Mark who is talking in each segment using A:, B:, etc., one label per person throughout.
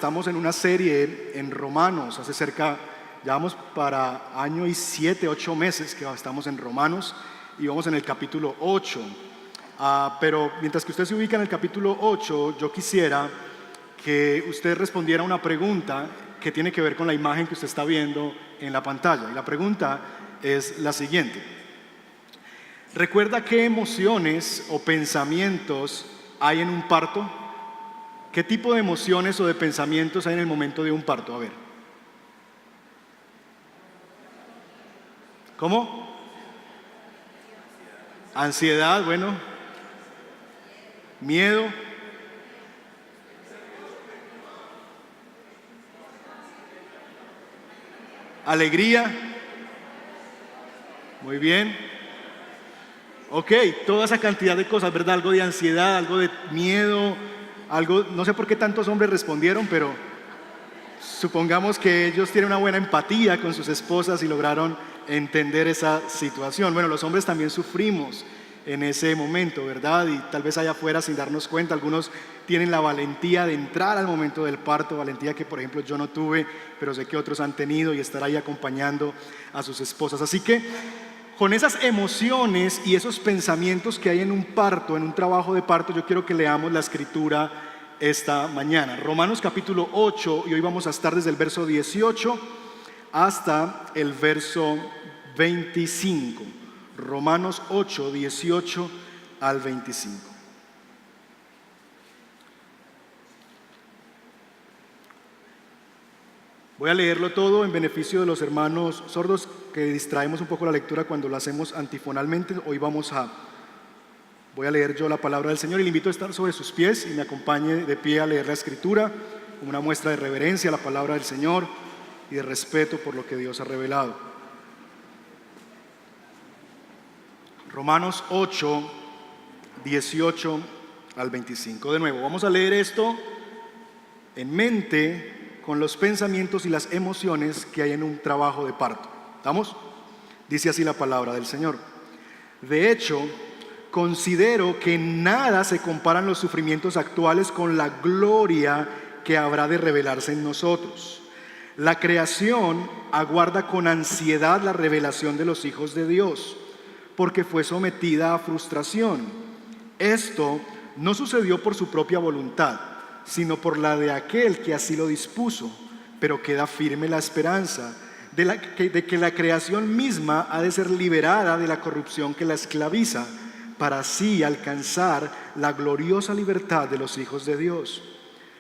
A: estamos en una serie en Romanos, ya vamos para año y 7, 8 meses que estamos en Romanos y vamos en el capítulo 8. Pero mientras que usted se ubica en el capítulo 8, yo quisiera que usted respondiera una pregunta que tiene que ver con la imagen que usted está viendo en la pantalla. Y la pregunta es la siguiente: ¿recuerda qué emociones o pensamientos hay en un parto? ¿Qué tipo de emociones o de pensamientos hay en el momento de un parto? A ver. ¿Cómo? Ansiedad, bueno. Miedo. Alegría. Muy bien. Ok, toda esa cantidad de cosas, ¿verdad? Algo de ansiedad, algo de miedo, algo, no sé por qué tantos hombres respondieron, pero supongamos que ellos tienen una buena empatía con sus esposas y lograron entender esa situación. Bueno, los hombres también sufrimos en ese momento, ¿verdad? Y tal vez allá afuera, sin darnos cuenta, algunos tienen la valentía de entrar al momento del parto, valentía que por ejemplo yo no tuve, pero sé que otros han tenido, y estar ahí acompañando a sus esposas. Así que con esas emociones y esos pensamientos que hay en un parto, en un trabajo de parto, yo quiero que leamos la escritura esta mañana. Romanos capítulo 8, y hoy vamos a estar desde el verso 18 hasta el verso 25. Romanos 8, 18 al 25. Voy a leerlo todo en beneficio de los hermanos sordos, que distraemos un poco la lectura cuando lo hacemos antifonalmente. Hoy voy a leer yo la palabra del Señor, y le invito a estar sobre sus pies y me acompañe de pie a leer la escritura como una muestra de reverencia a la palabra del Señor y de respeto por lo que Dios ha revelado. Romanos 8, 18 al 25. De nuevo, vamos a leer esto en mente con los pensamientos y las emociones que hay en un trabajo de parto. ¿Estamos? Dice así la palabra del Señor. De hecho, considero que nada se comparan los sufrimientos actuales con la gloria que habrá de revelarse en nosotros. La creación aguarda con ansiedad la revelación de los hijos de Dios, porque fue sometida a frustración. Esto no sucedió por su propia voluntad, sino por la de aquel que así lo dispuso. Pero queda firme la esperanza de que la creación misma ha de ser liberada de la corrupción que la esclaviza, para así alcanzar la gloriosa libertad de los hijos de Dios.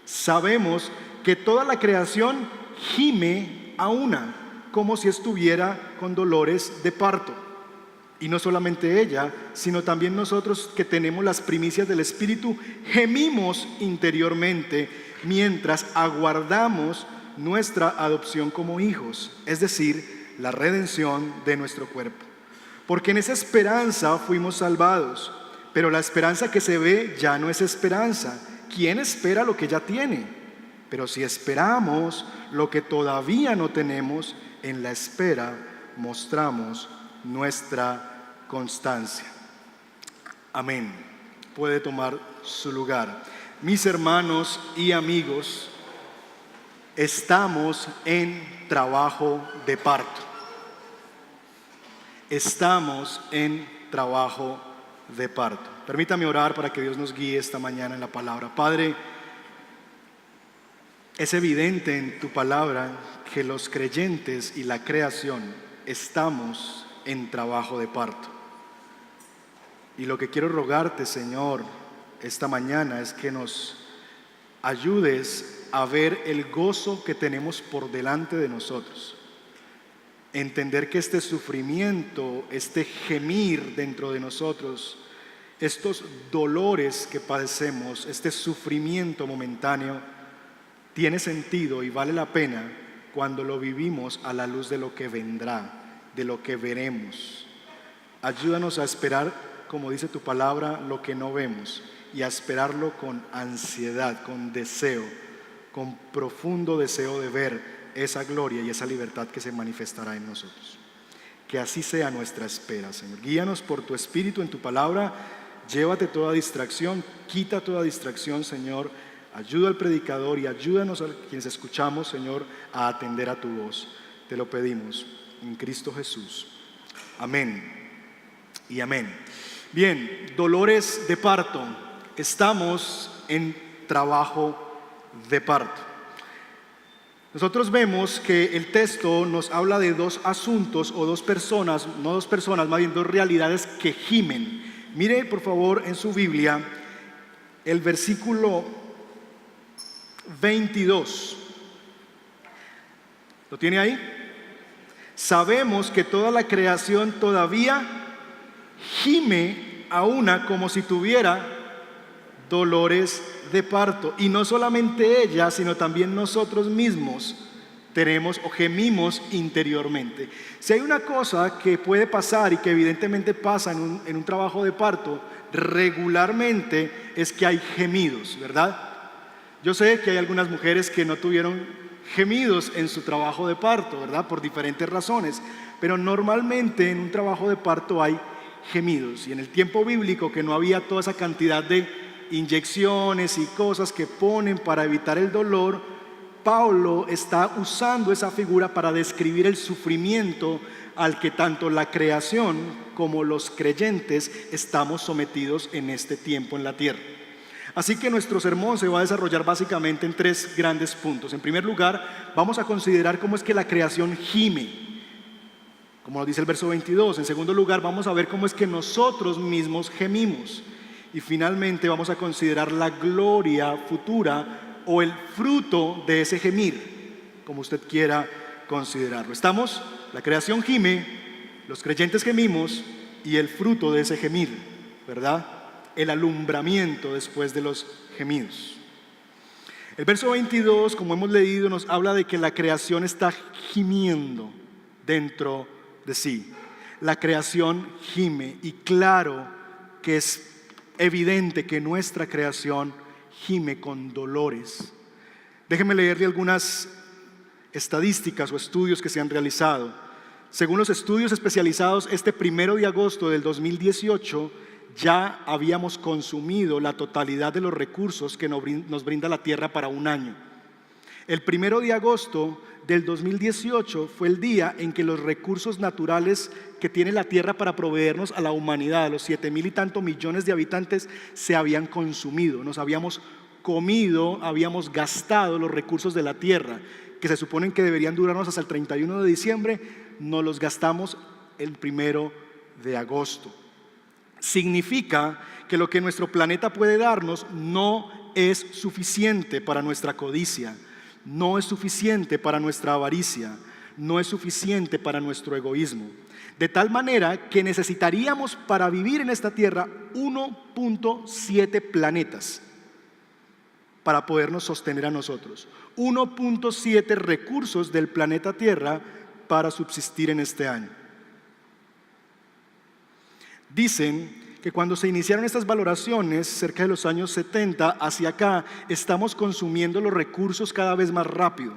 A: Sabemos que toda la creación gime a una, como si estuviera con dolores de parto. Y no solamente ella, sino también nosotros, que tenemos las primicias del Espíritu, gemimos interiormente mientras aguardamos nuestra adopción como hijos, es decir, la redención de nuestro cuerpo. Porque en esa esperanza fuimos salvados. Pero la esperanza que se ve ya no es esperanza. ¿Quién espera lo que ya tiene? Pero si esperamos lo que todavía no tenemos, en la espera mostramos nuestra constancia. Amén. Puede tomar su lugar. Mis hermanos y amigos, estamos en trabajo de parto. Estamos en trabajo de parto. Permítame orar para que Dios nos guíe esta mañana en la palabra. Padre, es evidente en tu palabra que los creyentes y la creación estamos en trabajo de parto. Y lo que quiero rogarte, Señor, esta mañana es que nos ayudes a ver el gozo que tenemos por delante de nosotros. Entender que este sufrimiento, este gemir dentro de nosotros, estos dolores que padecemos, este sufrimiento momentáneo, tiene sentido y vale la pena cuando lo vivimos a la luz de lo que vendrá, de lo que veremos. Ayúdanos a esperar, como dice tu palabra, lo que no vemos, y a esperarlo con ansiedad, con deseo, con profundo deseo de ver esa gloria y esa libertad que se manifestará en nosotros. Que así sea nuestra espera, Señor. Guíanos por tu Espíritu en tu palabra. Llévate toda distracción, quita toda distracción, Señor, Ayuda al predicador y ayúdanos a quienes escuchamos, Señor, a atender a tu voz. Te lo pedimos en Cristo Jesús. Amén y amén. Bien, dolores de parto. Estamos en trabajo de parto. Nosotros vemos que el texto nos habla de dos asuntos o dos personas, no dos personas, más bien dos realidades que gimen. Mire por favor en su Biblia el versículo 22. ¿Lo tiene ahí? Sabemos que toda la creación todavía gime a una como si tuviera dolores de parto. Y no solamente ella, sino también nosotros mismos tenemos o gemimos interiormente. Si hay una cosa que puede pasar y que evidentemente pasa en un trabajo de parto regularmente, es que hay gemidos, ¿verdad? Yo sé que hay algunas mujeres que no tuvieron gemidos en su trabajo de parto, ¿verdad? Por diferentes razones, pero normalmente en un trabajo de parto hay gemidos. Y en el tiempo bíblico, que no había toda esa cantidad de inyecciones y cosas que ponen para evitar el dolor, Pablo está usando esa figura para describir el sufrimiento al que tanto la creación como los creyentes estamos sometidos en este tiempo en la tierra. Así que nuestro sermón se va a desarrollar básicamente en tres grandes puntos. En primer lugar, vamos a considerar cómo es que la creación gime, como nos dice el verso 22. En segundo lugar, vamos a ver cómo es que nosotros mismos gemimos. Y finalmente vamos a considerar la gloria futura o el fruto de ese gemir, como usted quiera considerarlo. ¿Estamos? La creación gime, los creyentes gemimos y el fruto de ese gemir, ¿verdad? El alumbramiento después de los gemidos. El verso 22, como hemos leído, nos habla de que la creación está gimiendo dentro de sí. La creación gime, y claro que es evidente que nuestra creación gime con dolores. Déjeme leerle algunas estadísticas o estudios que se han realizado. Según los estudios especializados, este 1 de agosto del 2018 ya habíamos consumido la totalidad de los recursos que nos brinda la tierra para un año. El 1 de agosto del 2018 fue el día en que los recursos naturales que tiene la tierra para proveernos a la humanidad, a los 7,000 y tantos millones de habitantes, se habían consumido. Nos habíamos comido, habíamos gastado los recursos de la tierra, que se suponen que deberían durarnos hasta el 31 de diciembre, nos los gastamos el 1 de agosto. Significa que lo que nuestro planeta puede darnos no es suficiente para nuestra codicia, no es suficiente para nuestra avaricia, no es suficiente para nuestro egoísmo. De tal manera que necesitaríamos para vivir en esta tierra 1.7 planetas para podernos sostener a nosotros. 1.7 recursos del planeta Tierra para subsistir en este año. Dicen que cuando se iniciaron estas valoraciones, cerca de los años 70 hacia acá, estamos consumiendo los recursos cada vez más rápido,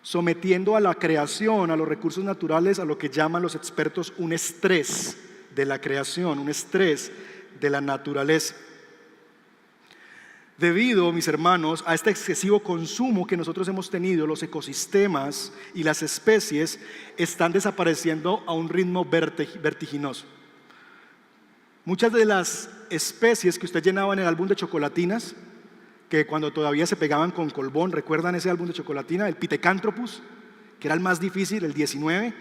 A: sometiendo a la creación, a los recursos naturales, a lo que llaman los expertos un estrés de la creación, un estrés de la naturaleza. Debido, mis hermanos, a este excesivo consumo que nosotros hemos tenido, los ecosistemas y las especies están desapareciendo a un ritmo vertiginoso. Muchas de las especies que usted llenaba en el álbum de chocolatinas, que cuando todavía se pegaban con Colbón, ¿recuerdan ese álbum de chocolatina? El Pithecanthropus, que era el más difícil, el 19,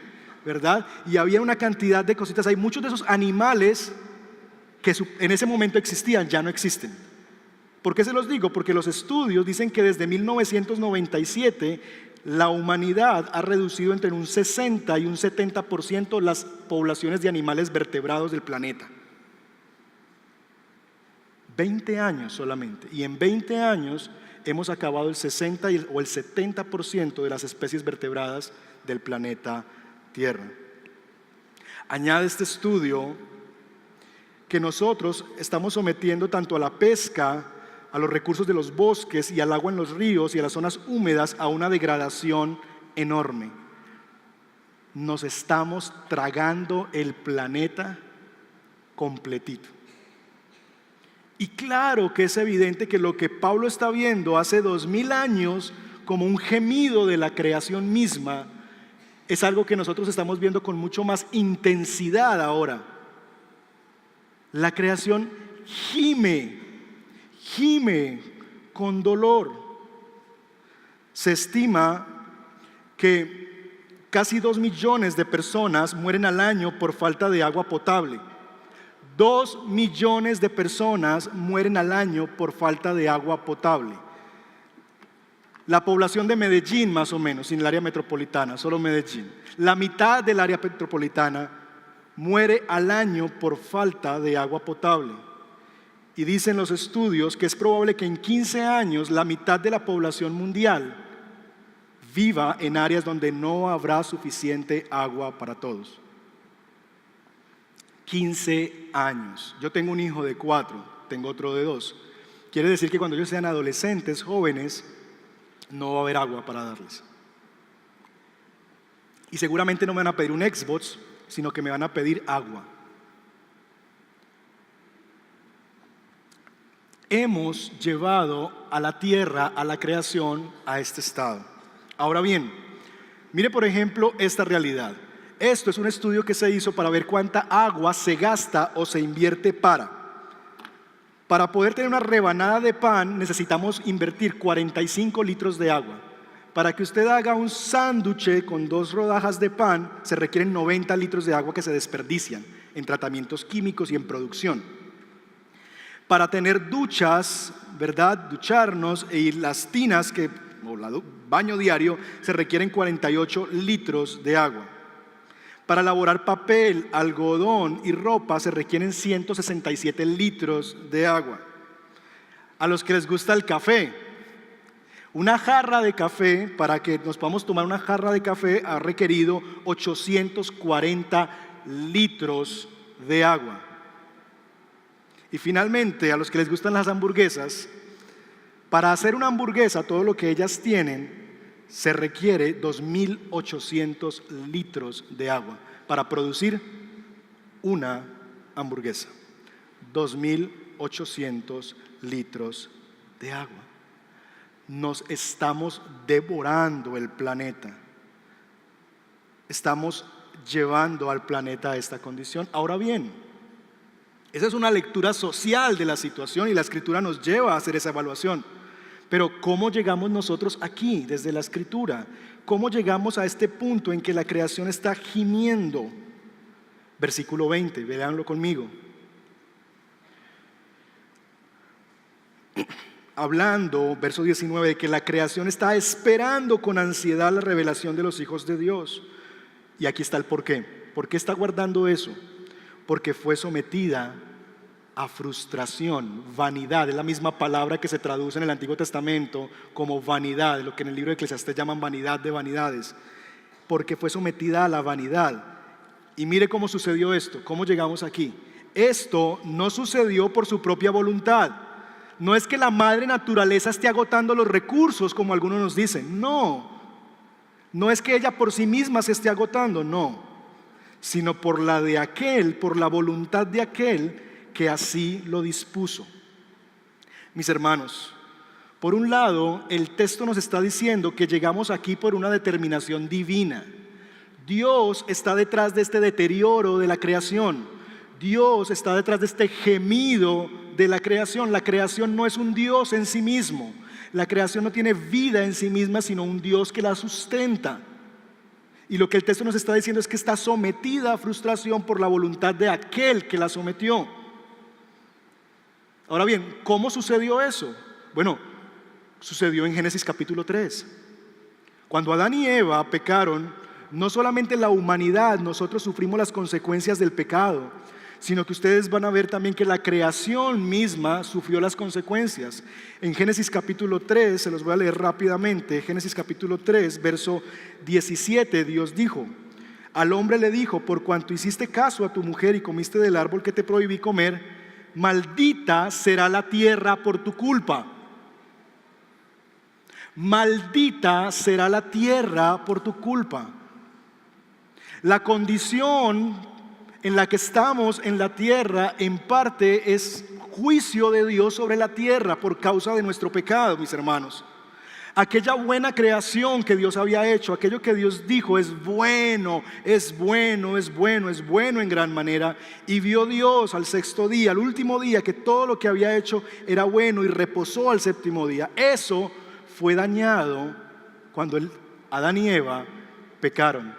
A: ¿verdad? Y había una cantidad de cositas. Hay muchos de esos animales que en ese momento existían, ya no existen. ¿Por qué se los digo? Porque los estudios dicen que desde 1997 la humanidad ha reducido entre un 60 y un 70% las poblaciones de animales vertebrados del planeta. 20 años solamente, y en 20 años hemos acabado el 60 o el 70% de las especies vertebradas del planeta Tierra. Añade este estudio que nosotros estamos sometiendo tanto a la pesca, a los recursos de los bosques y al agua en los ríos y a las zonas húmedas a una degradación enorme. Nos estamos tragando el planeta completito. Y claro que es evidente que lo que Pablo está viendo hace 2000 años como un gemido de la creación misma es algo que nosotros estamos viendo con mucho más intensidad ahora. La creación gime con dolor. Se estima que casi 2 millones de personas mueren al año por falta de agua potable. 2 millones de personas mueren al año por falta de agua potable. La población de Medellín, más o menos, sin el área metropolitana, solo Medellín, la mitad del área metropolitana muere al año por falta de agua potable. Y dicen los estudios que es probable que en 15 años la mitad de la población mundial viva en áreas donde no habrá suficiente agua para todos. 15 años. Yo tengo un hijo de 4, tengo otro de 2. Quiere decir que cuando ellos sean adolescentes, jóvenes, no va a haber agua para darles. Y seguramente no me van a pedir un Xbox, sino que me van a pedir agua. Hemos llevado a la tierra, a la creación, a este estado. Ahora bien, mire por ejemplo esta realidad. Esto es un estudio que se hizo para ver cuánta agua se gasta o se invierte Para poder tener una rebanada de pan necesitamos invertir 45 litros de agua. Para que usted haga un sándwich con 2 rodajas de pan se requieren 90 litros de agua que se desperdician en tratamientos químicos y en producción. Para tener duchas, ¿verdad? Ducharnos y las tinas o el baño diario se requieren 48 litros de agua. Para elaborar papel, algodón y ropa se requieren 167 litros de agua. A los que les gusta el café, una jarra de café, para que nos podamos tomar una jarra de café, ha requerido 840 litros de agua. Y finalmente, a los que les gustan las hamburguesas, para hacer una hamburguesa, todo lo que ellas tienen, se requiere 2.800 litros de agua para producir una hamburguesa. 2.800 litros de agua. Nos estamos devorando el planeta. Estamos llevando al planeta a esta condición. Ahora bien, esa es una lectura social de la situación y la Escritura nos lleva a hacer esa evaluación. Pero ¿cómo llegamos nosotros aquí desde la Escritura? ¿Cómo llegamos a este punto en que la creación está gimiendo? Versículo 20, véanlo conmigo. Hablando, verso 19, de que la creación está esperando con ansiedad la revelación de los hijos de Dios. Y aquí está el porqué. ¿Por qué está guardando eso? Porque fue sometida a frustración, vanidad. Es la misma palabra que se traduce en el Antiguo Testamento como vanidad, lo que en el libro de Eclesiastés llaman vanidad de vanidades. Porque fue sometida a la vanidad. Y mire cómo sucedió esto, cómo llegamos aquí. Esto no sucedió por su propia voluntad. No es que la madre naturaleza esté agotando los recursos, como algunos nos dicen. No es que ella por sí misma se esté agotando, no, sino por la de aquel, por la voluntad de aquel que así lo dispuso. Mis hermanos, por un lado, el texto nos está diciendo que llegamos aquí por una determinación divina. Dios está detrás de este deterioro de la creación. Dios está detrás de este gemido de la creación. La creación no es un Dios en sí mismo. La creación no tiene vida en sí misma, sino un Dios que la sustenta. Y lo que el texto nos está diciendo es que está sometida a frustración por la voluntad de aquel que la sometió. Ahora bien, ¿cómo sucedió eso? Bueno, sucedió en Génesis capítulo 3. Cuando Adán y Eva pecaron, no solamente la humanidad, nosotros sufrimos las consecuencias del pecado, sino que ustedes van a ver también que la creación misma sufrió las consecuencias. En Génesis capítulo 3, se los voy a leer rápidamente. Génesis capítulo 3, verso 17, Dios dijo: al hombre le dijo, por cuanto hiciste caso a tu mujer y comiste del árbol que te prohibí comer, maldita será la tierra por tu culpa. Maldita será la tierra por tu culpa. La condición en la que estamos en la tierra en parte es juicio de Dios sobre la tierra por causa de nuestro pecado, mis hermanos. Aquella buena creación que Dios había hecho, aquello que Dios dijo es bueno, es bueno, es bueno, es bueno en gran manera. Y vio Dios al sexto día, al último día, que todo lo que había hecho era bueno y reposó al séptimo día. Eso fue dañado cuando Adán y Eva pecaron,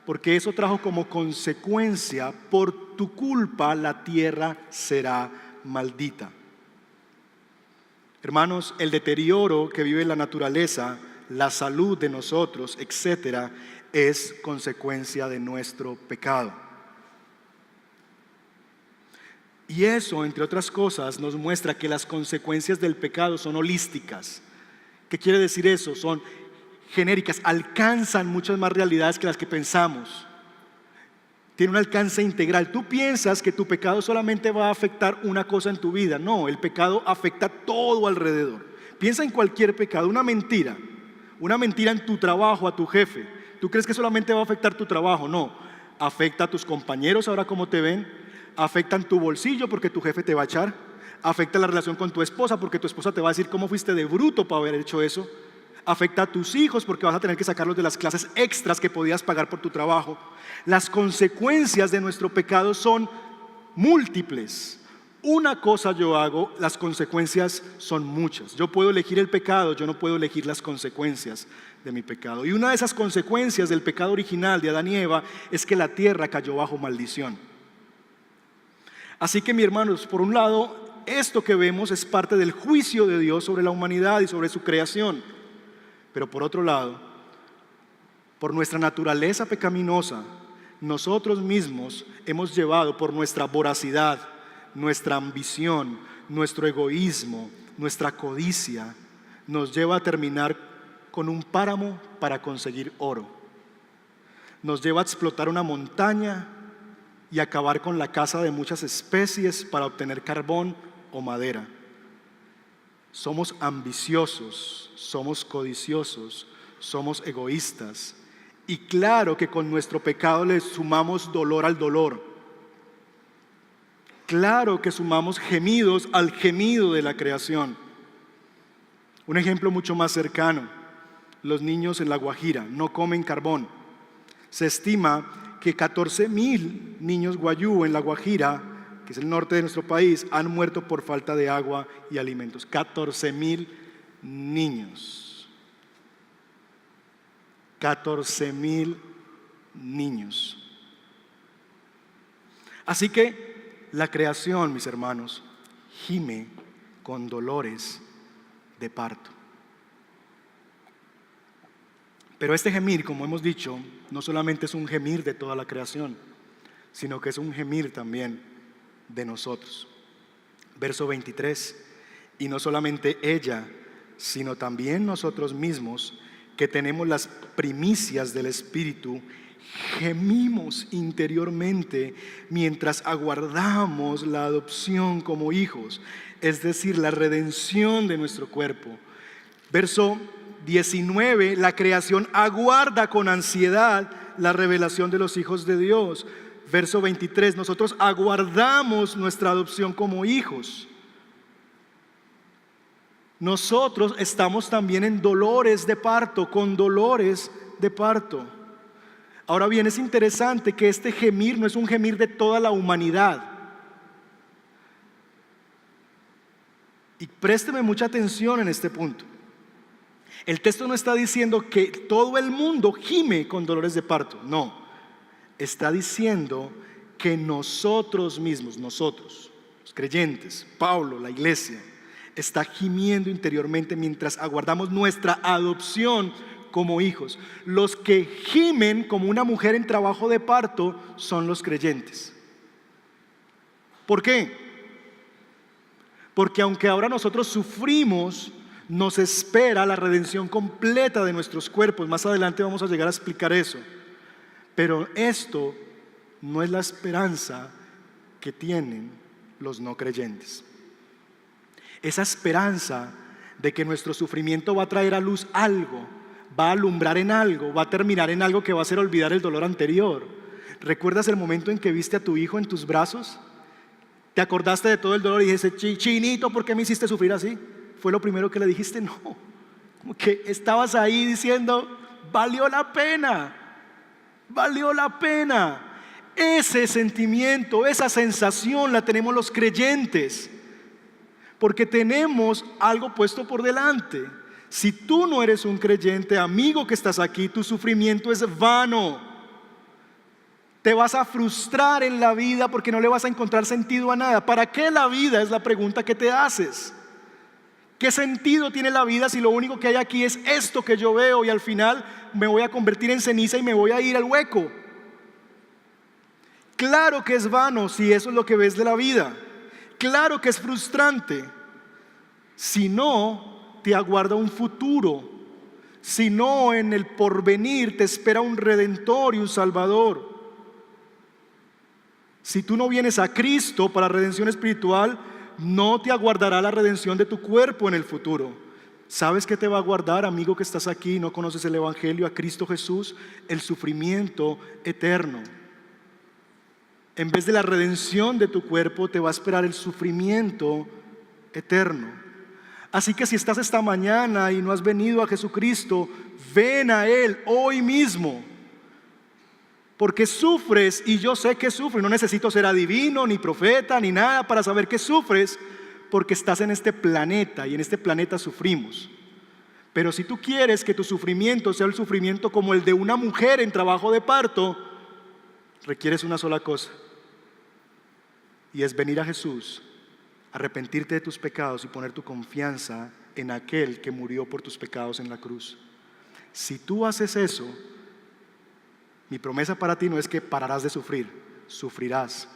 A: porque eso trajo como consecuencia: por tu culpa la tierra será maldita. Hermanos, el deterioro que vive la naturaleza, la salud de nosotros, etcétera, es consecuencia de nuestro pecado. Y eso, entre otras cosas, nos muestra que las consecuencias del pecado son holísticas. ¿Qué quiere decir eso? Son genéricas, alcanzan muchas más realidades que las que pensamos. Tiene un alcance integral. Tú piensas que tu pecado solamente va a afectar una cosa en tu vida. No, el pecado afecta todo alrededor. Piensa en cualquier pecado, una mentira en tu trabajo a tu jefe. ¿Tú crees que solamente va a afectar tu trabajo? No, afecta a tus compañeros ahora cómo te ven, afecta en tu bolsillo porque tu jefe te va a echar, afecta la relación con tu esposa porque tu esposa te va a decir cómo fuiste de bruto para haber hecho eso, afecta a tus hijos porque vas a tener que sacarlos de las clases extras que podías pagar por tu trabajo. Las consecuencias de nuestro pecado son múltiples. Una cosa yo hago, las consecuencias son muchas. Yo puedo elegir el pecado, yo no puedo elegir las consecuencias de mi pecado. Y una de esas consecuencias del pecado original de Adán y Eva es que la tierra cayó bajo maldición. Así que, mis hermanos, por un lado, esto que vemos es parte del juicio de Dios sobre la humanidad y sobre su creación. Pero por otro lado, por nuestra naturaleza pecaminosa, nosotros mismos hemos llevado, por nuestra voracidad, nuestra ambición, nuestro egoísmo, nuestra codicia, nos lleva a terminar con un páramo para conseguir oro. Nos lleva a explotar una montaña y acabar con la caza de muchas especies para obtener carbón o madera. Somos ambiciosos, somos codiciosos, somos egoístas. Y claro que con nuestro pecado le sumamos dolor al dolor. Claro que sumamos gemidos al gemido de la creación. Un ejemplo mucho más cercano: los niños en La Guajira no comen carbón. Se estima que 14,000 niños guayú en La Guajira, que es el norte de nuestro país, han muerto por falta de agua y alimentos. 14,000 niños. 14,000 niños. Así que la creación, mis hermanos, gime con dolores de parto. Pero este gemir, como hemos dicho, no solamente es un gemir de toda la creación, sino que es un gemir también de nosotros. Verso 23: y no solamente ella, sino también nosotros mismos, que tenemos las primicias del Espíritu, gemimos interiormente mientras aguardamos la adopción como hijos, es decir, la redención de nuestro cuerpo. Verso 19: la creación aguarda con ansiedad la revelación de los hijos de Dios. Verso 23: nosotros aguardamos nuestra adopción como hijos. Nosotros estamos también en dolores de parto, con dolores de parto. Ahora bien, es interesante que este gemir no es un gemir de toda la humanidad. Y présteme mucha atención en este punto. El texto no está diciendo que todo el mundo gime con dolores de parto, no. Está diciendo que nosotros mismos, nosotros, los creyentes, Pablo, la iglesia, está gimiendo interiormente mientras aguardamos nuestra adopción como hijos. Los que gimen como una mujer en trabajo de parto son los creyentes. ¿Por qué? Porque aunque ahora nosotros sufrimos, nos espera la redención completa de nuestros cuerpos. Más adelante vamos a llegar a explicar eso. Pero esto no es la esperanza que tienen los no creyentes. Esa esperanza de que nuestro sufrimiento va a traer a luz algo, va a alumbrar en algo, va a terminar en algo que va a hacer olvidar el dolor anterior. ¿Recuerdas el momento en que viste a tu hijo en tus brazos? ¿Te acordaste de todo el dolor y dijiste, Chinito, ¿por qué me hiciste sufrir así? ¿Fue lo primero que le dijiste? No, como que estabas ahí diciendo, valió la pena, valió la pena. Ese sentimiento, esa sensación la tenemos los creyentes, porque tenemos algo puesto por delante. Si tú no eres un creyente, amigo que estás aquí, tu sufrimiento es vano. Te vas a frustrar en la vida porque no le vas a encontrar sentido a nada. ¿Para qué la vida? Es la pregunta que te haces. ¿Qué sentido tiene la vida si lo único que hay aquí es esto que yo veo y al final me voy a convertir en ceniza y me voy a ir al hueco? Claro que es vano si eso es lo que ves de la vida. Claro que es frustrante. Si no, te aguarda un futuro. Si no, en el porvenir te espera un redentor y un salvador. Si tú no vienes a Cristo para redención espiritual, no te aguardará la redención de tu cuerpo en el futuro. ¿Sabes qué te va a aguardar, amigo que estás aquí y no conoces el Evangelio, a Cristo Jesús? El sufrimiento eterno. En vez de la redención de tu cuerpo, te va a esperar el sufrimiento eterno. Así que si estás esta mañana y no has venido a Jesucristo, ven a Él hoy mismo. Porque sufres, y yo sé que sufres. No necesito ser adivino, ni profeta, ni nada para saber que sufres, porque estás en este planeta y en este planeta sufrimos. Pero si tú quieres que tu sufrimiento sea el sufrimiento como el de una mujer en trabajo de parto, requieres una sola cosa, y es venir a Jesús, arrepentirte de tus pecados y poner tu confianza en aquel que murió por tus pecados en la cruz. Si tú haces eso, mi promesa para ti no es que pararás de sufrir, sufrirás,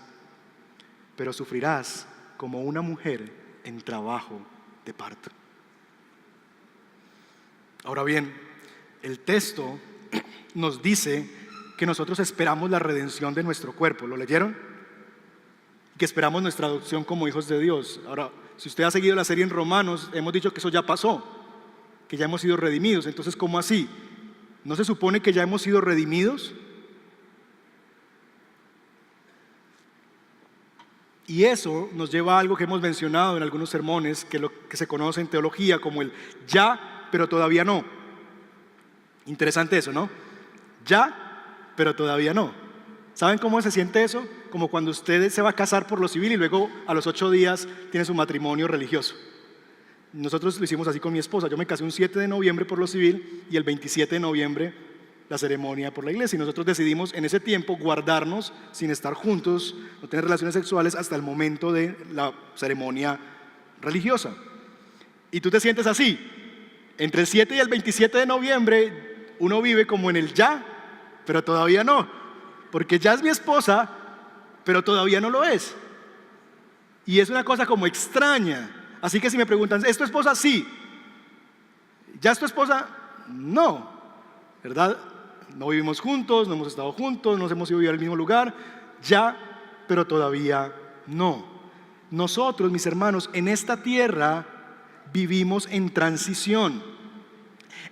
A: pero sufrirás como una mujer en trabajo de parto. Ahora bien, el texto nos dice que nosotros esperamos la redención de nuestro cuerpo. ¿Lo leyeron? Que esperamos nuestra adopción como hijos de Dios. Ahora, si usted ha seguido la serie en Romanos, hemos dicho que eso ya pasó, que ya hemos sido redimidos. Entonces, ¿cómo así? ¿No se supone que ya hemos sido redimidos? Y eso nos lleva a algo que hemos mencionado en algunos sermones, que lo que se conoce en teología como el ya, pero todavía no. Interesante eso, ¿no? Ya, pero todavía no. ¿Saben cómo se siente eso? Como cuando usted se va a casar por lo civil y luego a los 8 días tiene su matrimonio religioso. Nosotros lo hicimos así con mi esposa. Yo me casé un 7 de noviembre por lo civil y el 27 de noviembre la ceremonia por la iglesia. Y nosotros decidimos en ese tiempo guardarnos sin estar juntos, no tener relaciones sexuales hasta el momento de la ceremonia religiosa. Y tú te sientes así. Entre el 7 y el 27 de noviembre uno vive como en el ya, pero todavía no. Porque ya es mi esposa, pero todavía no lo es. Y es una cosa como extraña. Así que si me preguntan, ¿es tu esposa? Sí. ¿Ya es tu esposa? No. ¿Verdad? No vivimos juntos, no hemos estado juntos, no hemos ido a vivir al mismo lugar. Ya, pero todavía no. Nosotros, mis hermanos, en esta tierra vivimos en transición.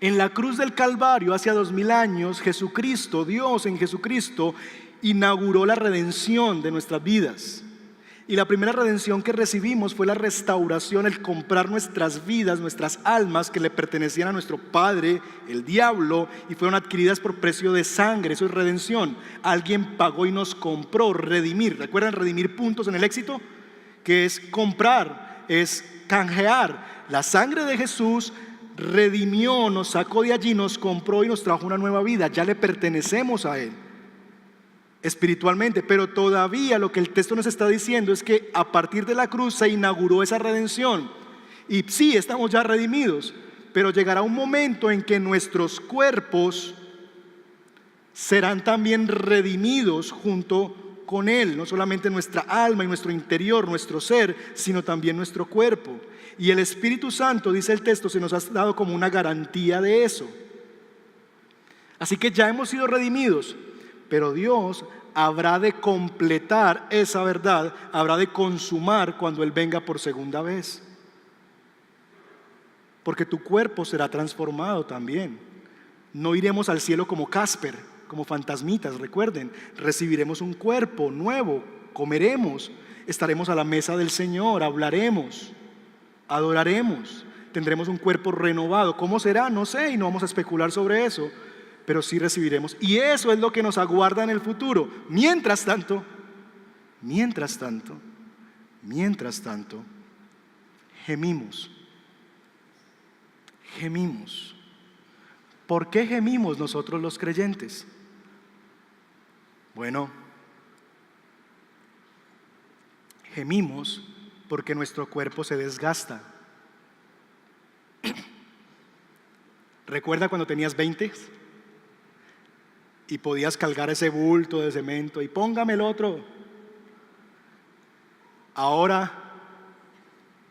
A: En la cruz del Calvario, hace 2000 años, Jesucristo, Dios en Jesucristo, inauguró la redención de nuestras vidas. Y la primera redención que recibimos fue la restauración, el comprar nuestras vidas, nuestras almas que le pertenecían a nuestro padre, el diablo, y fueron adquiridas por precio de sangre. Eso es redención. Alguien pagó y nos compró, redimir. ¿Recuerdan redimir puntos en el éxito? Que es comprar, es canjear. La sangre de Jesús redimió, nos sacó de allí, nos compró y nos trajo una nueva vida. Ya le pertenecemos a Él espiritualmente, pero todavía lo que el texto nos está diciendo es que a partir de la cruz se inauguró esa redención. Y sí, estamos ya redimidos, pero llegará un momento en que nuestros cuerpos serán también redimidos junto con Él. No solamente nuestra alma y nuestro interior, nuestro ser, sino también nuestro cuerpo. Y el Espíritu Santo, dice el texto, se nos ha dado como una garantía de eso. Así que ya hemos sido redimidos, pero Dios habrá de completar esa verdad, habrá de consumar cuando Él venga por segunda vez. Porque tu cuerpo será transformado también. No iremos al cielo como Casper, como fantasmitas, recuerden, recibiremos un cuerpo nuevo, comeremos. estaremos a la mesa del Señor, hablaremos, adoraremos, tendremos un cuerpo renovado. ¿Cómo será? No sé, y no vamos a especular sobre eso, pero sí recibiremos. Y eso es lo que nos aguarda en el futuro. Mientras tanto, gemimos. ¿Por qué gemimos nosotros los creyentes? Bueno, gemimos porque nuestro cuerpo se desgasta. ¿Recuerda cuando tenías 20 y podías cargar ese bulto de cemento y póngame el otro? Ahora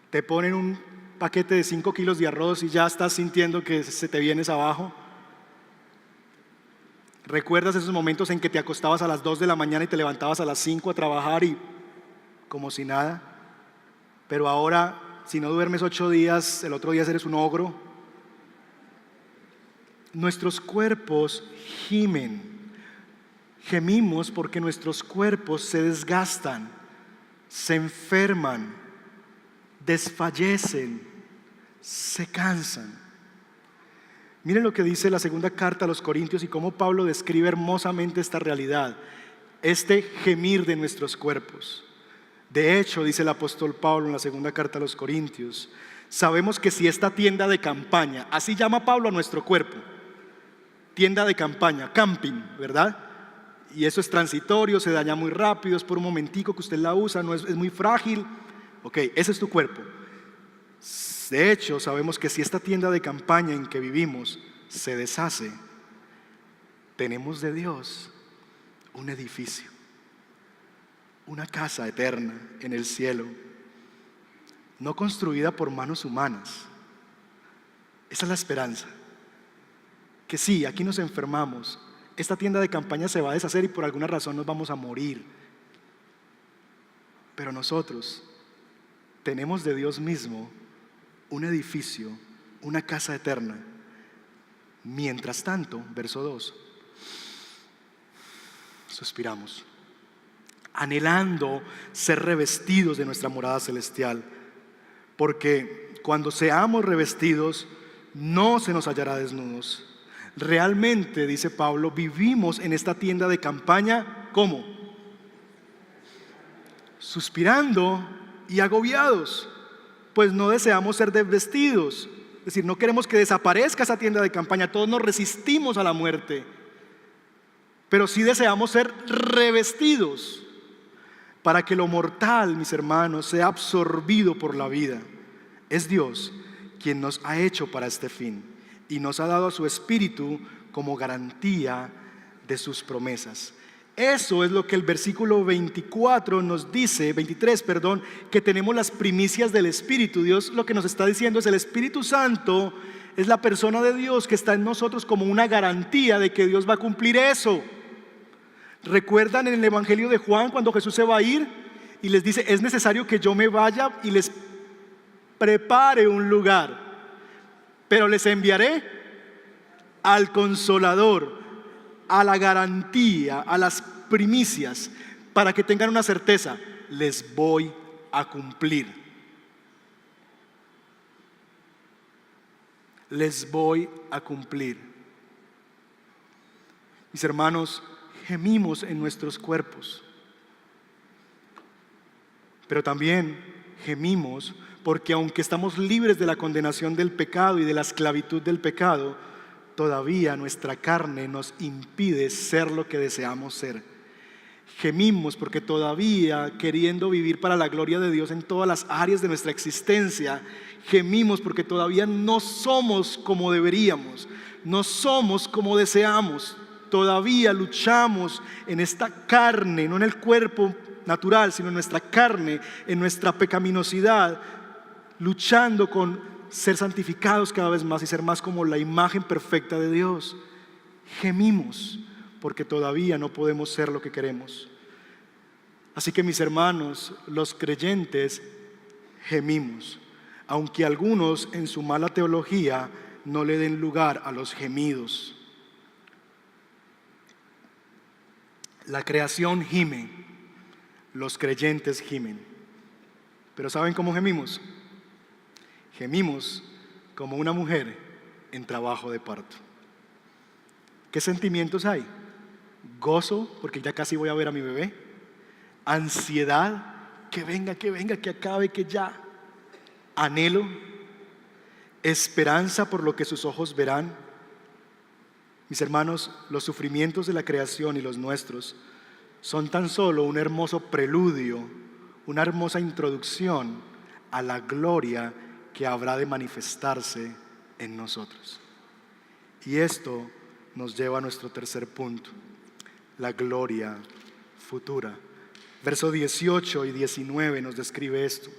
A: te ponen un paquete de 5 kilos de arroz y ya estás sintiendo que se te vienes abajo. ¿Recuerdas esos momentos en que te acostabas a las 2 de la mañana y te levantabas a las 5 a trabajar y como si nada? Pero ahora, si no duermes 8 días, el otro día eres un ogro. Nuestros cuerpos gemimos porque nuestros cuerpos se desgastan, se enferman, desfallecen, se cansan. Miren lo que dice la segunda carta a los Corintios y cómo Pablo describe hermosamente esta realidad, este gemir de nuestros cuerpos. De hecho, dice el apóstol Pablo en la segunda carta a los Corintios, sabemos que si esta tienda de campaña, así llama Pablo a nuestro cuerpo, tienda de campaña, camping, ¿verdad? Y eso es transitorio, se daña muy rápido, es por un momentico que usted la usa, no es muy frágil. Ok, ese es tu cuerpo. De hecho, sabemos que si esta tienda de campaña en que vivimos se deshace, tenemos de Dios un edificio, una casa eterna en el cielo, no construida por manos humanas. Esa es la esperanza. Que sí, aquí nos enfermamos, esta tienda de campaña se va a deshacer y por alguna razón nos vamos a morir. Pero nosotros tenemos de Dios mismo un edificio, una casa eterna. Mientras tanto, verso 2, suspiramos, anhelando ser revestidos de nuestra morada celestial, porque cuando seamos revestidos, no se nos hallará desnudos. Realmente, dice Pablo, vivimos en esta tienda de campaña, ¿cómo? Suspirando y agobiados, pues no deseamos ser desvestidos. Es decir, no queremos que desaparezca esa tienda de campaña. Todos nos resistimos a la muerte, pero sí deseamos ser revestidos para que lo mortal, mis hermanos, sea absorbido por la vida. Es Dios quien nos ha hecho para este fin y nos ha dado a su Espíritu como garantía de sus promesas. Eso es lo que el versículo 23 nos dice, que tenemos las primicias del Espíritu. Dios lo que nos está diciendo es el Espíritu Santo es la persona de Dios que está en nosotros como una garantía de que Dios va a cumplir eso. ¿Recuerdan en el Evangelio de Juan cuando Jesús se va a ir y les dice, es necesario que yo me vaya y les prepare un lugar, pero les enviaré al Consolador, a la garantía, a las primicias, para que tengan una certeza, les voy a cumplir. Les voy a cumplir. Mis hermanos, gemimos en nuestros cuerpos, pero también gemimos porque aunque estamos libres de la condenación del pecado y de la esclavitud del pecado, todavía nuestra carne nos impide ser lo que deseamos ser. Gemimos porque todavía, queriendo vivir para la gloria de Dios en todas las áreas de nuestra existencia, gemimos porque todavía no somos como deberíamos, no somos como deseamos. Todavía luchamos en esta carne, no en el cuerpo natural, sino en nuestra carne, en nuestra pecaminosidad, luchando con ser santificados cada vez más y ser más como la imagen perfecta de Dios. Gemimos porque todavía no podemos ser lo que queremos. Así que, mis hermanos, los creyentes gemimos, aunque algunos en su mala teología no le den lugar a los gemidos. La creación gime, los creyentes gimen. Pero ¿saben cómo gemimos? Gemimos como una mujer en trabajo de parto. ¿Qué sentimientos hay? Gozo, porque ya casi voy a ver a mi bebé. Ansiedad, que venga, que acabe, que ya. Anhelo. Esperanza por lo que sus ojos verán. Mis hermanos, los sufrimientos de la creación y los nuestros son tan solo un hermoso preludio, una hermosa introducción a la gloria que habrá de manifestarse en nosotros. Y esto nos lleva a nuestro tercer punto, la gloria futura. Verso 18 y 19 nos describe esto.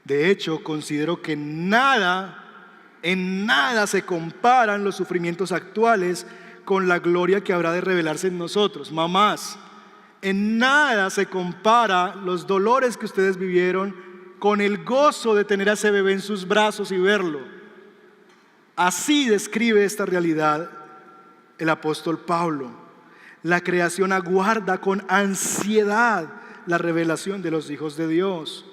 A: De hecho, considero que en nada se comparan los sufrimientos actuales con la gloria que habrá de revelarse en nosotros. Mamás, en nada se compara los dolores que ustedes vivieron con el gozo de tener a ese bebé en sus brazos y verlo. Así describe esta realidad el apóstol Pablo. La creación aguarda con ansiedad la revelación de los hijos de Dios.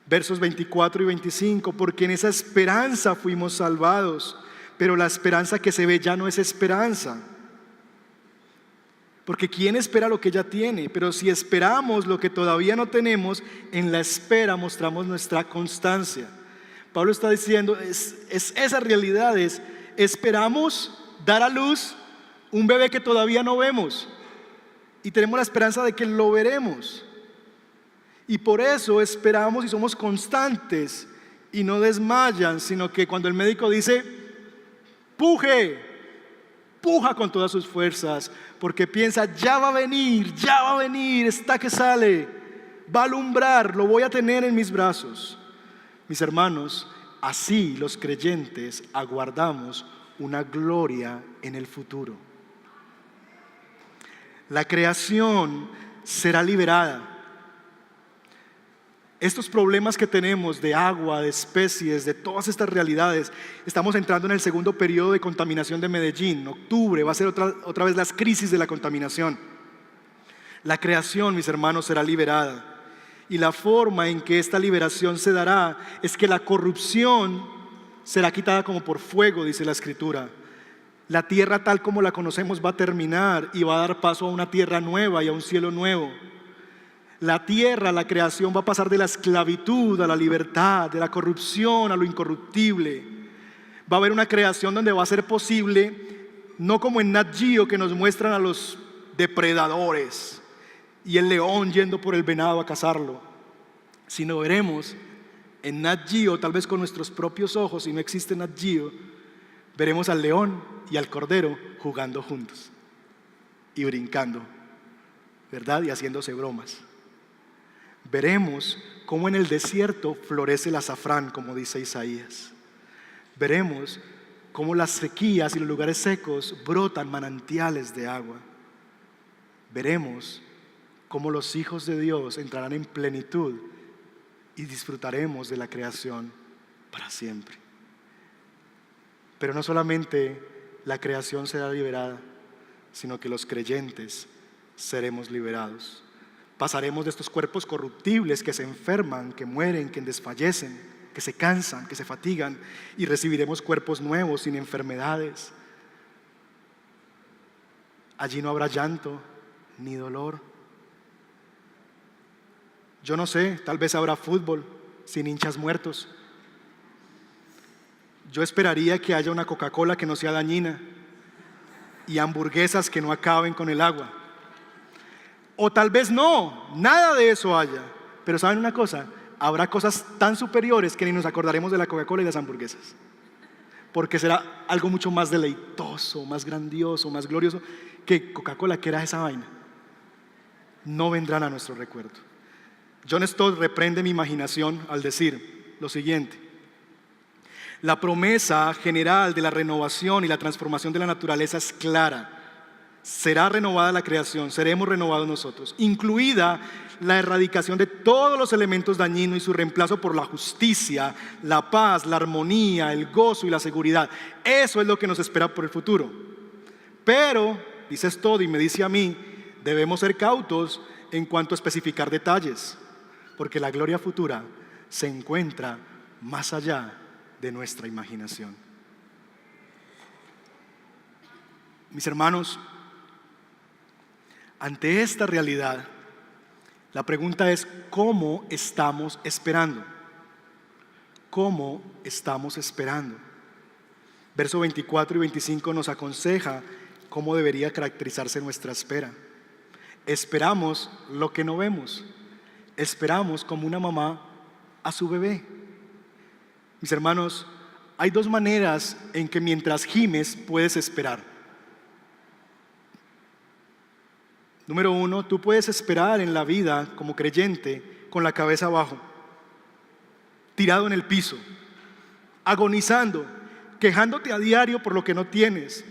A: Versos 24 y 25, porque en esa esperanza fuimos salvados, pero la esperanza que se ve ya no es esperanza. Porque ¿quién espera lo que ya tiene? Pero si esperamos lo que todavía no tenemos, en la espera mostramos nuestra constancia. Pablo está diciendo, es esa realidad, esperamos dar a luz un bebé que todavía no vemos y tenemos la esperanza de que lo veremos. Y por eso esperamos y somos constantes y no desmayan, sino que cuando el médico dice, puja con todas sus fuerzas, porque piensa, ya va a venir, está que sale, va a alumbrar, lo voy a tener en mis brazos. Mis hermanos, así los creyentes aguardamos una gloria en el futuro. La creación será liberada. Estos problemas que tenemos de agua, de especies, de todas estas realidades, estamos entrando en el segundo periodo de contaminación de Medellín. Octubre va a ser otra vez las crisis de la contaminación. La creación, mis hermanos, será liberada. Y la forma en que esta liberación se dará es que la corrupción será quitada como por fuego, dice la Escritura. La tierra tal como la conocemos va a terminar y va a dar paso a una tierra nueva y a un cielo nuevo. La tierra, la creación va a pasar de la esclavitud a la libertad, de la corrupción a lo incorruptible. Va a haber una creación donde va a ser posible, no como en Nat Geo que nos muestran a los depredadores y el león yendo por el venado a cazarlo, sino veremos en Nat Geo, tal vez con nuestros propios ojos, si no existe Nat Geo, veremos al león y al cordero jugando juntos y brincando, ¿verdad? Y haciéndose bromas. Veremos cómo en el desierto florece el azafrán, como dice Isaías. Veremos cómo las sequías y los lugares secos brotan manantiales de agua. Veremos cómo los hijos de Dios entrarán en plenitud y disfrutaremos de la creación para siempre. Pero no solamente la creación será liberada, sino que los creyentes seremos liberados. Pasaremos de estos cuerpos corruptibles que se enferman, que mueren, que desfallecen, que se cansan, que se fatigan, y recibiremos cuerpos nuevos sin enfermedades. Allí no habrá llanto ni dolor. Yo no sé, tal vez habrá fútbol sin hinchas muertos. Yo esperaría que haya una Coca-Cola que no sea dañina y hamburguesas que no acaben con el agua. O tal vez no, nada de eso haya. Pero ¿saben una cosa? Habrá cosas tan superiores que ni nos acordaremos de la Coca-Cola y las hamburguesas, porque será algo mucho más deleitoso, más grandioso, más glorioso que Coca-Cola, que era esa vaina. No vendrán a nuestro recuerdo. John Stott reprende mi imaginación al decir lo siguiente: la promesa general de la renovación y la transformación de la naturaleza es clara. Será renovada la creación, seremos renovados nosotros, incluida la erradicación de todos los elementos dañinos y su reemplazo por la justicia, la paz, la armonía, el gozo y la seguridad. Eso es lo que nos espera por el futuro. Pero, dice Stott y me dice a mí, debemos ser cautos en cuanto a especificar detalles, porque la gloria futura se encuentra más allá de nuestra imaginación. Mis hermanos, ante esta realidad, la pregunta es: ¿cómo estamos esperando? ¿Cómo estamos esperando? Versos 24 y 25 nos aconseja cómo debería caracterizarse nuestra espera. Esperamos lo que no vemos. Esperamos como una mamá a su bebé. Mis hermanos, hay dos maneras en que mientras gimes puedes esperar. Número uno, tú puedes esperar en la vida como creyente con la cabeza abajo, tirado en el piso, agonizando, quejándote a diario por lo que no tienes,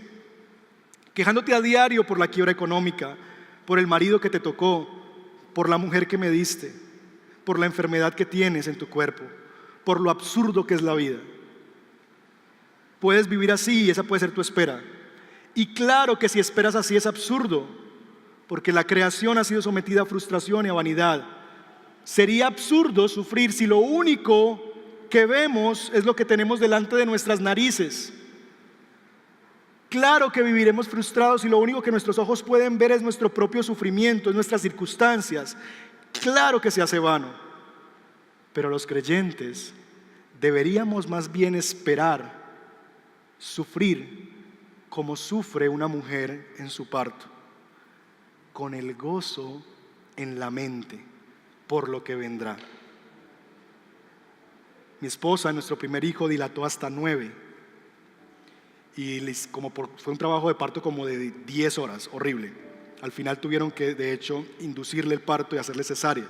A: quejándote a diario por la quiebra económica, por el marido que te tocó, por la mujer que me diste, por la enfermedad que tienes en tu cuerpo, por lo absurdo que es la vida. Puedes vivir así y esa puede ser tu espera. Y claro que si esperas así es absurdo, porque la creación ha sido sometida a frustración y a vanidad. Sería absurdo sufrir si lo único que vemos es lo que tenemos delante de nuestras narices. Claro que viviremos frustrados y lo único que nuestros ojos pueden ver es nuestro propio sufrimiento, es nuestras circunstancias. Claro que se hace vano. Pero los creyentes deberíamos más bien esperar, sufrir como sufre una mujer en su parto, con el gozo en la mente por lo que vendrá. Mi esposa, nuestro primer hijo, dilató hasta 9. Y fue un trabajo de parto como de 10 horas, horrible. Al final tuvieron que, de hecho, inducirle el parto y hacerle cesárea,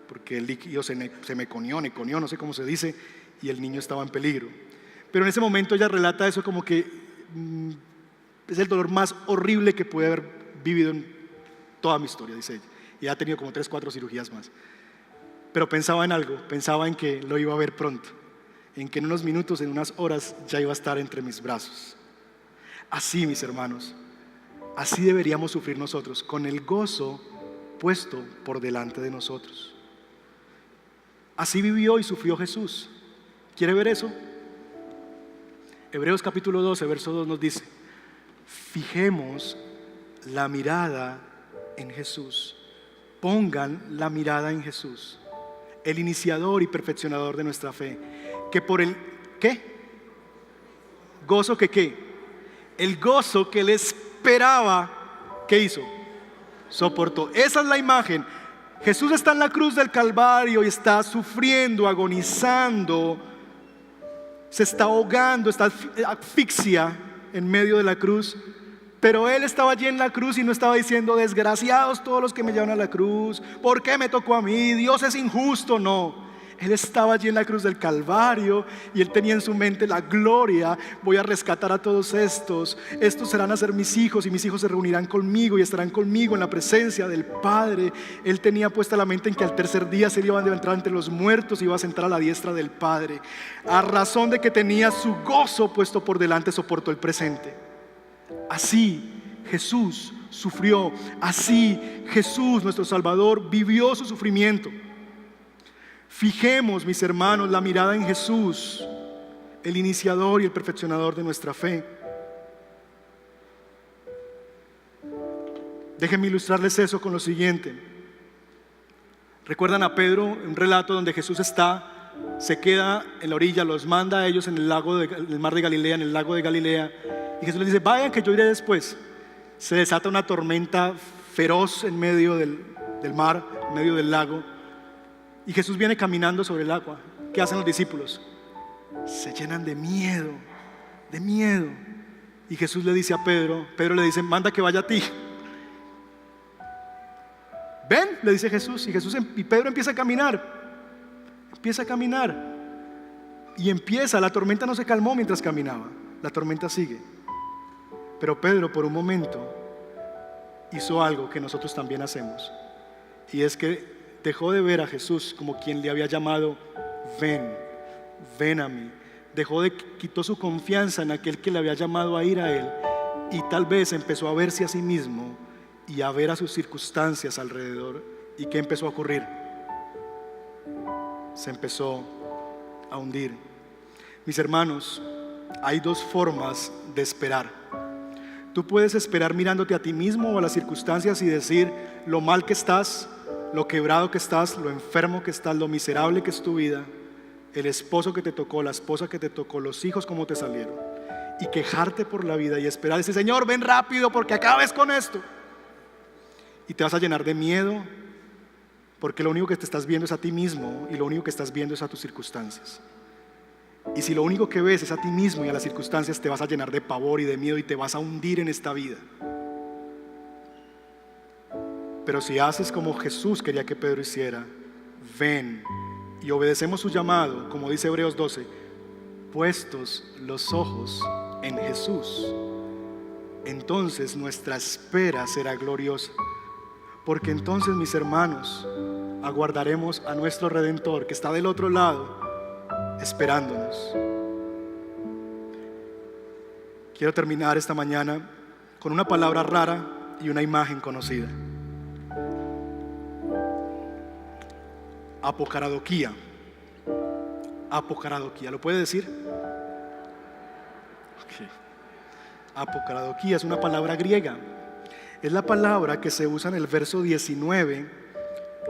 A: porque el líquido se neconió, no sé cómo se dice, y el niño estaba en peligro. Pero en ese momento ella relata eso como que es el dolor más horrible que pude haber vivido en toda mi historia, dice ella. Y ha tenido como 3, 4 cirugías más. Pero pensaba en algo, pensaba en que lo iba a ver pronto, en que en unos minutos, en unas horas ya iba a estar entre mis brazos. Así, mis hermanos, así deberíamos sufrir nosotros, con el gozo puesto por delante de nosotros. Así vivió y sufrió Jesús. ¿Quiere ver eso? Hebreos capítulo 12, verso 2 nos dice: fijemos la mirada en Jesús. Pongan la mirada en Jesús, el iniciador y perfeccionador de nuestra fe, que por el ¿qué? Gozo que ¿qué? El gozo que él esperaba, ¿qué hizo? Soportó. Esa es la imagen. Jesús está en la cruz del Calvario y está sufriendo, agonizando, se está ahogando, está asfixia en medio de la cruz. Pero él estaba allí en la cruz y no estaba diciendo: desgraciados todos los que me llevan a la cruz, ¿por qué me tocó a mí? Dios es injusto. No, él estaba allí en la cruz del Calvario y él tenía en su mente la gloria: voy a rescatar a todos estos serán a ser mis hijos y mis hijos se reunirán conmigo y estarán conmigo en la presencia del Padre. Él tenía puesta la mente en que al tercer día se iba a levantar entre los muertos y iba a sentar a la diestra del Padre. A razón de que tenía su gozo puesto por delante, soportó el presente. Así Jesús sufrió, así Jesús, nuestro Salvador, vivió su sufrimiento. Fijemos, mis hermanos, la mirada en Jesús, el iniciador y el perfeccionador de nuestra fe. Déjenme ilustrarles eso con lo siguiente. ¿Recuerdan a Pedro? Un relato donde Jesús se queda en la orilla, los manda a ellos en el mar de Galilea, en el lago de Galilea. Y Jesús les dice: vayan, que yo iré después. Se desata una tormenta feroz en medio del mar, en medio del lago. Y Jesús viene caminando sobre el agua. ¿Qué hacen los discípulos? Se llenan de miedo, de miedo. Y Jesús le dice a Pedro le dice: manda que vaya a ti. Ven, le dice Jesús. Y Pedro empieza a caminar. La tormenta no se calmó mientras caminaba. La tormenta sigue. Pero Pedro, por un momento, hizo algo que nosotros también hacemos, y es que dejó de ver a Jesús como quien le había llamado: ven a mí. Quitó su confianza en aquel que le había llamado a ir a él, y tal vez empezó a verse a sí mismo y a ver a sus circunstancias alrededor. ¿Y qué empezó a ocurrir? se empezó a hundir. Mis hermanos, hay dos formas de esperar. Tú puedes esperar mirándote a ti mismo o a las circunstancias y decir lo mal que estás, lo quebrado que estás, lo enfermo que estás, lo miserable que es tu vida, el esposo que te tocó, la esposa que te tocó, los hijos como te salieron, y quejarte por la vida y esperar, decir, Señor, ven rápido porque acabes con esto. Y te vas a llenar de miedo porque lo único que te estás viendo es a ti mismo y lo único que estás viendo es a tus circunstancias. Y si lo único que ves es a ti mismo y a las circunstancias, te vas a llenar de pavor y de miedo y te vas a hundir en esta vida. Pero si haces como Jesús quería que Pedro hiciera, ven y obedecemos su llamado, como dice Hebreos 12, puestos los ojos en Jesús, entonces nuestra espera será gloriosa. Porque entonces, mis hermanos, aguardaremos a nuestro Redentor que está del otro lado, esperándonos. Quiero terminar esta mañana con una palabra rara y una imagen conocida. Apocaradoquía. Apocaradoquía, ¿lo puede decir? Okay. Apocaradoquía es una palabra griega. Es la palabra que se usa en el verso 19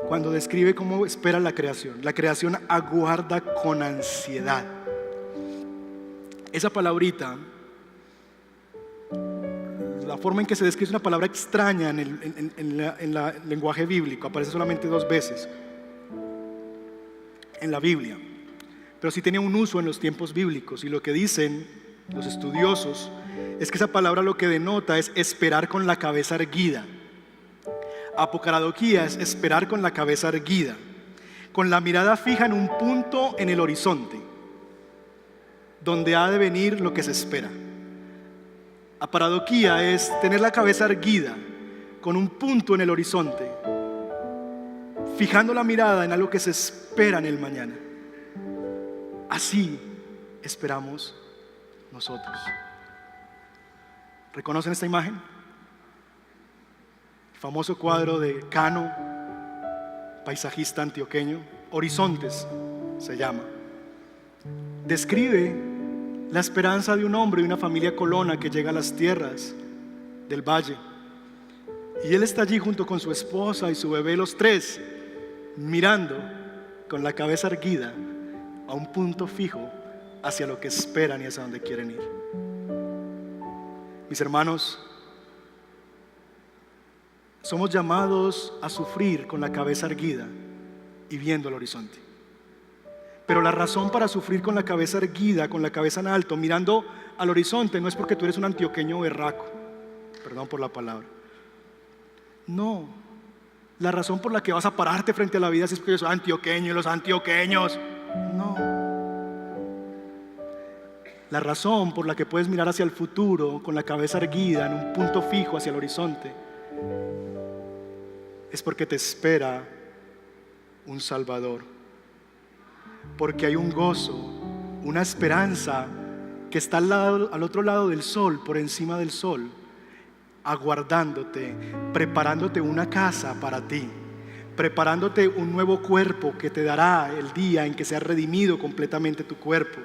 A: cuando describe cómo espera la creación. La creación aguarda con ansiedad. Esa palabrita, la forma en que se describe es una palabra extraña en el lenguaje bíblico. Aparece solamente 2 veces en la Biblia, pero sí tiene un uso en los tiempos bíblicos. Y lo que dicen los estudiosos es que esa palabra lo que denota es esperar con la cabeza erguida. Apocaradoquía es esperar con la cabeza erguida, con la mirada fija en un punto en el horizonte donde ha de venir lo que se espera. Apocaradoquía es tener la cabeza erguida con un punto en el horizonte, fijando la mirada en algo que se espera en el mañana. Así esperamos nosotros. ¿Reconocen esta imagen? El famoso cuadro de Cano, paisajista antioqueño, Horizontes se llama. Describe la esperanza de un hombre y una familia colona que llega a las tierras del valle. Y él está allí junto con su esposa y su bebé, los 3, mirando con la cabeza erguida a un punto fijo hacia lo que esperan y hacia donde quieren ir. Mis hermanos, somos llamados a sufrir con la cabeza erguida y viendo el horizonte. Pero la razón para sufrir con la cabeza erguida, con la cabeza en alto, mirando al horizonte, no es porque tú eres un antioqueño berraco, perdón por la palabra. No, la razón por la que vas a pararte frente a la vida es porque yo soy antioqueño y los antioqueños. No. La razón por la que puedes mirar hacia el futuro con la cabeza erguida en un punto fijo hacia el horizonte es porque te espera un Salvador, porque hay un gozo, una esperanza que está al otro lado del sol, por encima del sol, aguardándote, preparándote una casa para ti, preparándote un nuevo cuerpo que te dará el día en que sea redimido completamente tu cuerpo.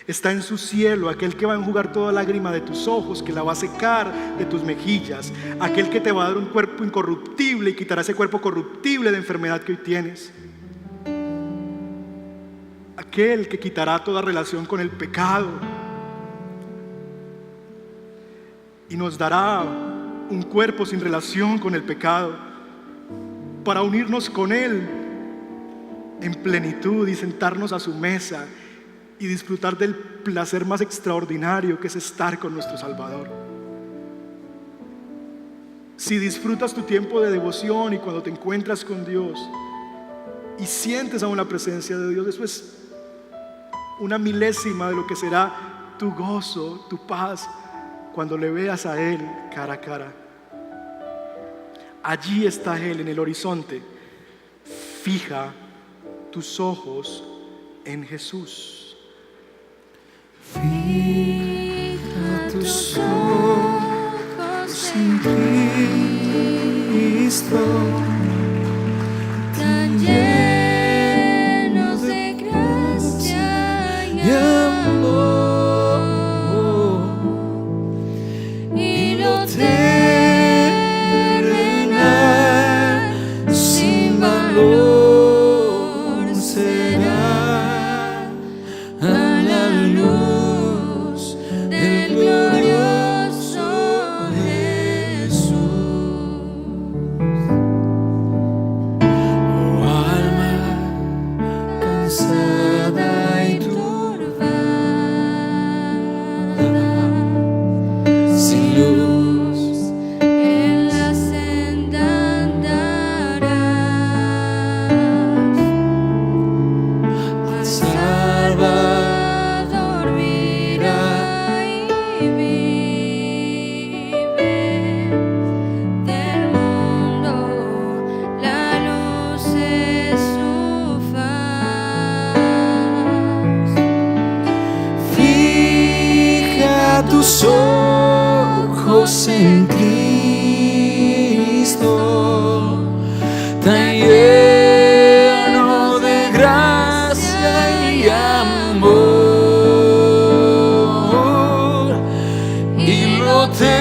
A: Está en su cielo aquel que va a enjugar toda lágrima de tus ojos, que la va a secar de tus mejillas, aquel que te va a dar un cuerpo incorruptible y quitará ese cuerpo corruptible de enfermedad que hoy tienes, aquel que quitará toda relación con el pecado y nos dará un cuerpo sin relación con el pecado para unirnos con Él en plenitud y sentarnos a su mesa y disfrutar del placer más extraordinario que es estar con nuestro Salvador. Si disfrutas tu tiempo de devoción y cuando te encuentras con Dios y sientes aún la presencia de Dios, eso es una milésima de lo que será tu gozo, tu paz, cuando le veas a Él cara a cara. Allí está Él en el horizonte. Fija tus ojos en Jesús.
B: Fija tus ojos en Cristo, tan llenos de fija tus ojos en Cristo, tan lleno de gracia y amor, y lo terrenal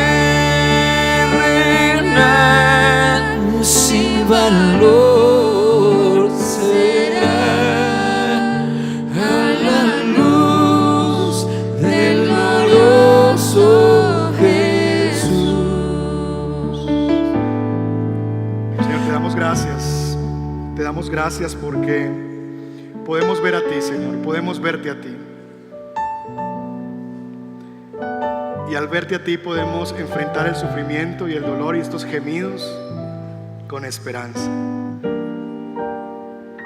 B: sin valor será a la luz del glorioso Jesús.
A: Señor, te damos gracias. Te damos gracias porque podemos ver a ti, Señor. Podemos verte a ti. Y al verte a ti podemos enfrentar el sufrimiento y el dolor y estos gemidos con esperanza.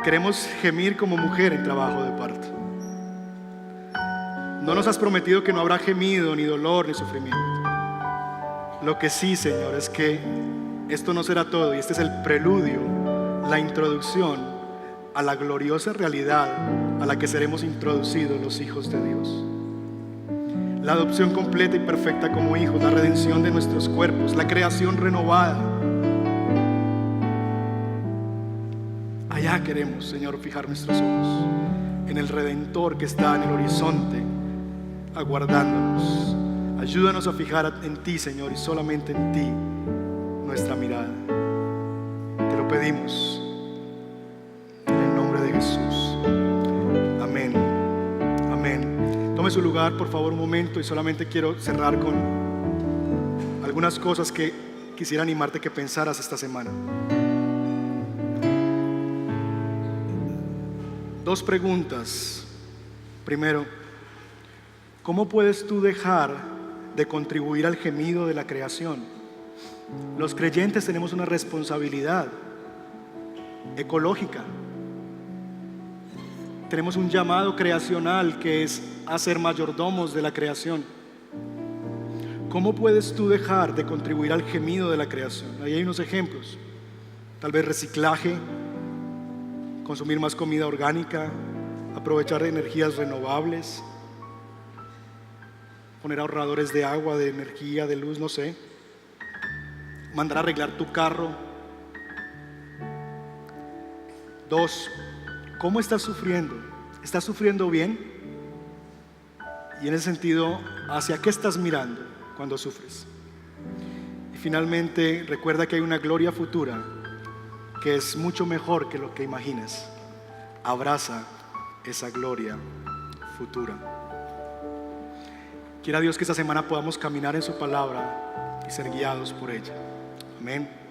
A: Queremos gemir como mujer en trabajo de parto. No nos has prometido que no habrá gemido, ni dolor, ni sufrimiento. Lo que sí, Señor, es que esto no será todo, y este es el preludio, la introducción a la gloriosa realidad a la que seremos introducidos los hijos de Dios. La adopción completa y perfecta como hijos, la redención de nuestros cuerpos, la creación renovada. Allá queremos, Señor, fijar nuestros ojos, en el Redentor que está en el horizonte, aguardándonos. Ayúdanos a fijar en ti, Señor, y solamente en ti nuestra mirada. Te lo pedimos en el nombre de Jesús. Amén. Amén. Tome su lugar, por favor, un momento, y solamente quiero cerrar con algunas cosas que quisiera animarte que pensaras esta semana. Dos preguntas. Primero, ¿cómo puedes tú dejar de contribuir al gemido de la creación? Los creyentes tenemos una responsabilidad ecológica. Tenemos un llamado creacional que es a ser mayordomos de la creación. ¿Cómo puedes tú dejar de contribuir al gemido de la creación? Ahí hay unos ejemplos. Tal vez reciclaje, consumir más comida orgánica, aprovechar energías renovables, poner ahorradores de agua, de energía, de luz, no sé. Mandar a arreglar tu carro. 2, ¿cómo estás sufriendo? ¿Estás sufriendo bien? Y en ese sentido, ¿hacia qué estás mirando cuando sufres? Y finalmente, recuerda que hay una gloria futura que es mucho mejor que lo que imaginas. Abraza esa gloria futura. Quiera Dios que esta semana podamos caminar en su palabra y ser guiados por ella. Amén.